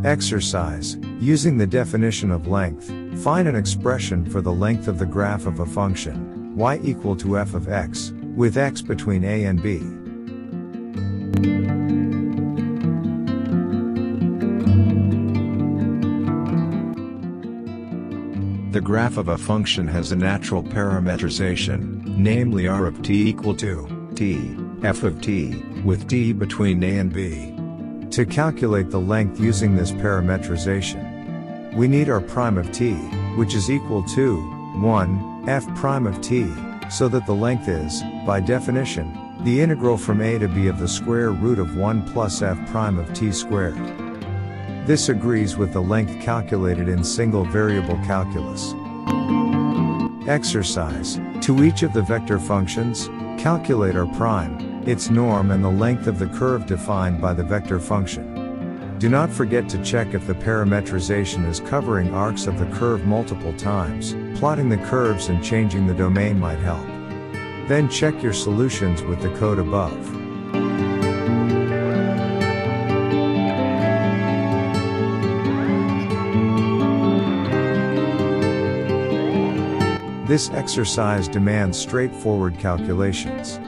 Exercise. Using the definition of length, find an expression for the length of the graph of a function, y equal to f of x, with x between a and b. The graph of a function has a natural parametrization, namely r of t equal to t, f of t, with t between a and b. To calculate the length using this parametrization, we need r prime of t, which is equal to 1, f prime of t, so that the length is, by definition, the integral from a to b of the square root of 1 plus f prime of t squared. This agrees with the length calculated in single variable calculus. Exercise. To each of the vector functions, calculate r prime, its norm and the length of the curve defined by the vector function. Do not forget to check if the parametrization is covering arcs of the curve multiple times. Plotting the curves and changing the domain might help. Then check your solutions with the code above. This exercise demands straightforward calculations.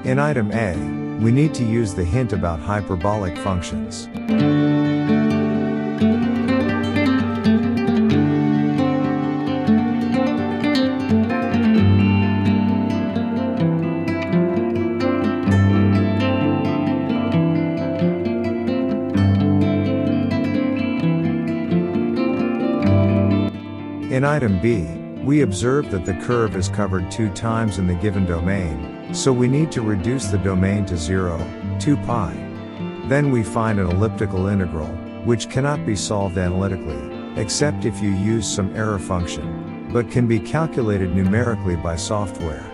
In item A, we need to use the hint about hyperbolic functions. In item B, we observe that the curve is covered 2 times in the given domain, so we need to reduce the domain to 0, 2 pi. Then we find an elliptical integral, which cannot be solved analytically, except if you use some error function, but can be calculated numerically by software.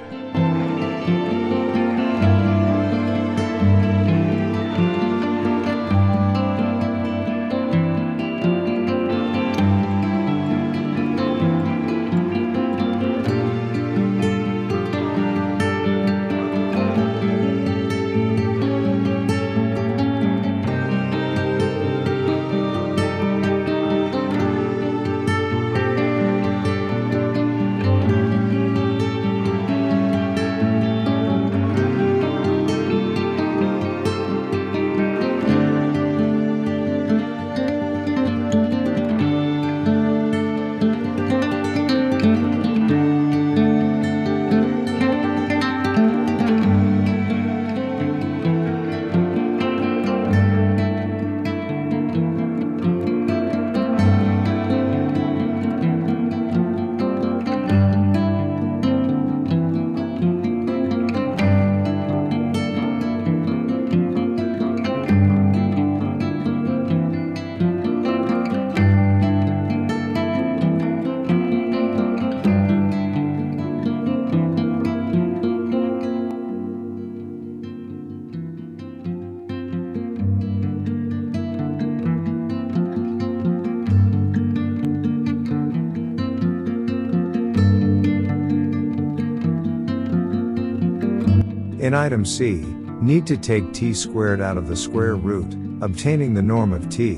In item C, need to take t squared out of the square root, obtaining the norm of t.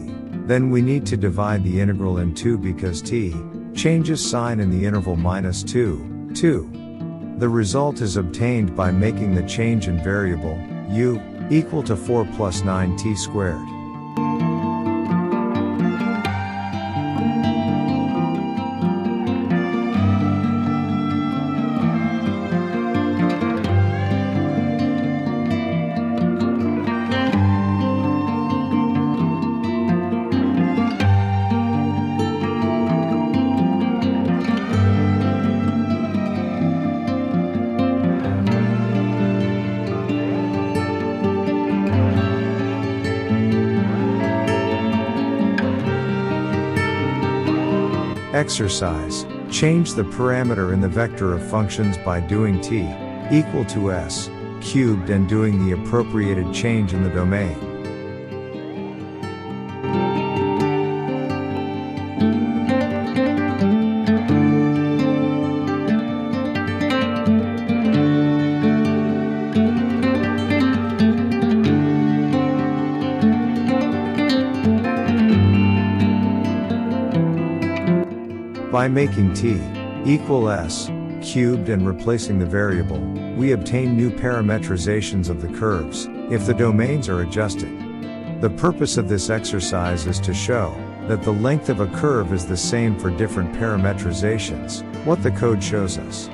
Then we need to divide the integral in 2 because t changes sign in the interval -2, 2. The result is obtained by making the change in variable u equal to 4 plus 9t squared. Exercise. Change the parameter in the vector of functions by doing t equal to s cubed and doing the appropriated change in the domain. By making t equal s cubed and replacing the variable, we obtain new parametrizations of the curves, if the domains are adjusted. The purpose of this exercise is to show that the length of a curve is the same for different parametrizations, what the code shows us.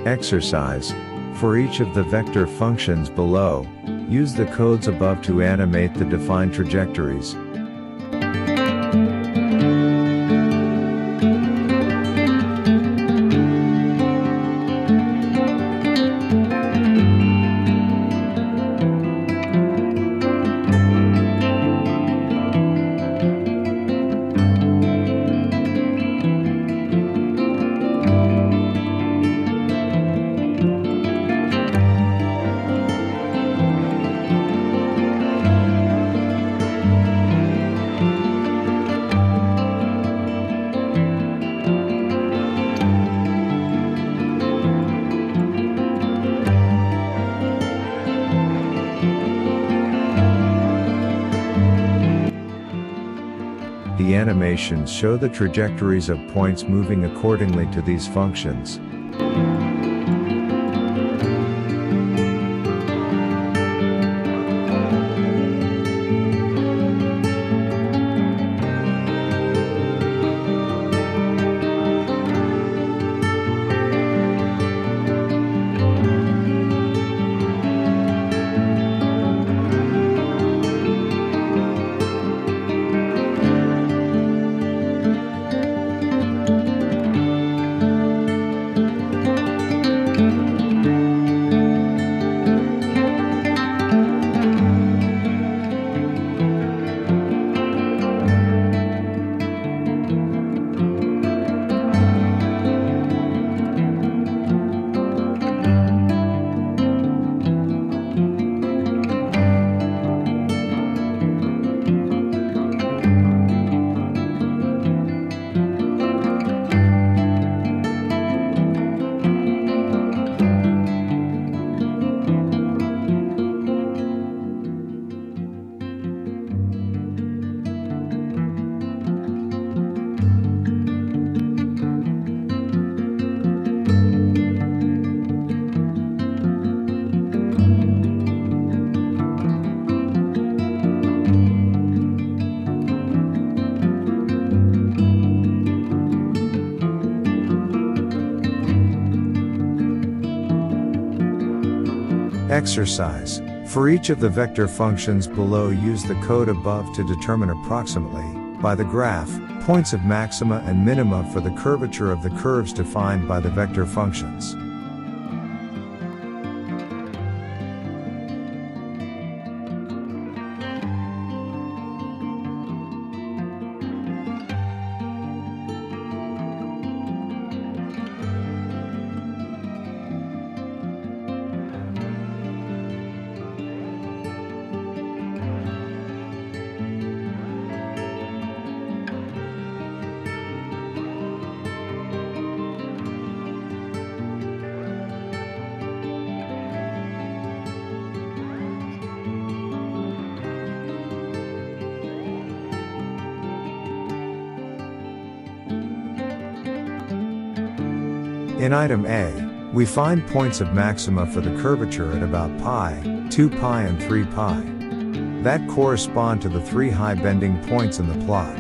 Exercise. For each of the vector functions below, use the codes above to animate the defined trajectories. The animations show the trajectories of points moving accordingly to these functions. Exercise. For each of the vector functions below, use the code above to determine approximately, by the graph, points of maxima and minima for the curvature of the curves defined by the vector functions. In item A, we find points of maxima for the curvature at about pi, 2 pi and 3 pi. That correspond to the 3 high bending points in the plot.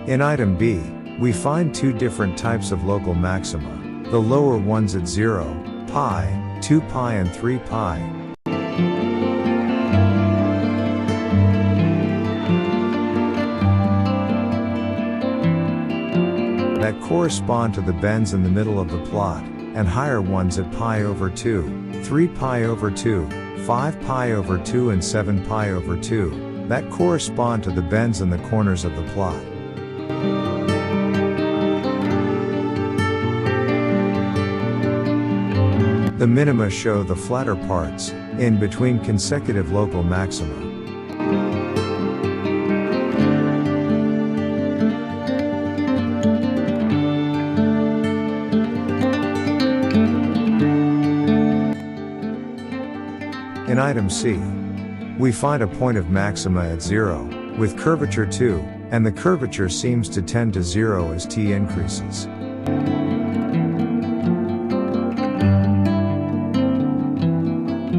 In item B, we find 2 different types of local maxima, the lower ones at 0, pi, 2 pi and 3 pi. That correspond to the bends in the middle of the plot, and higher ones at pi over 2, 3 pi over 2, 5 pi over 2 and 7 pi over 2, that correspond to the bends in the corners of the plot. The minima show the flatter parts, in between consecutive local maxima. In item C, we find a point of maxima at 0, with curvature 2, and the curvature seems to tend to 0 as t increases.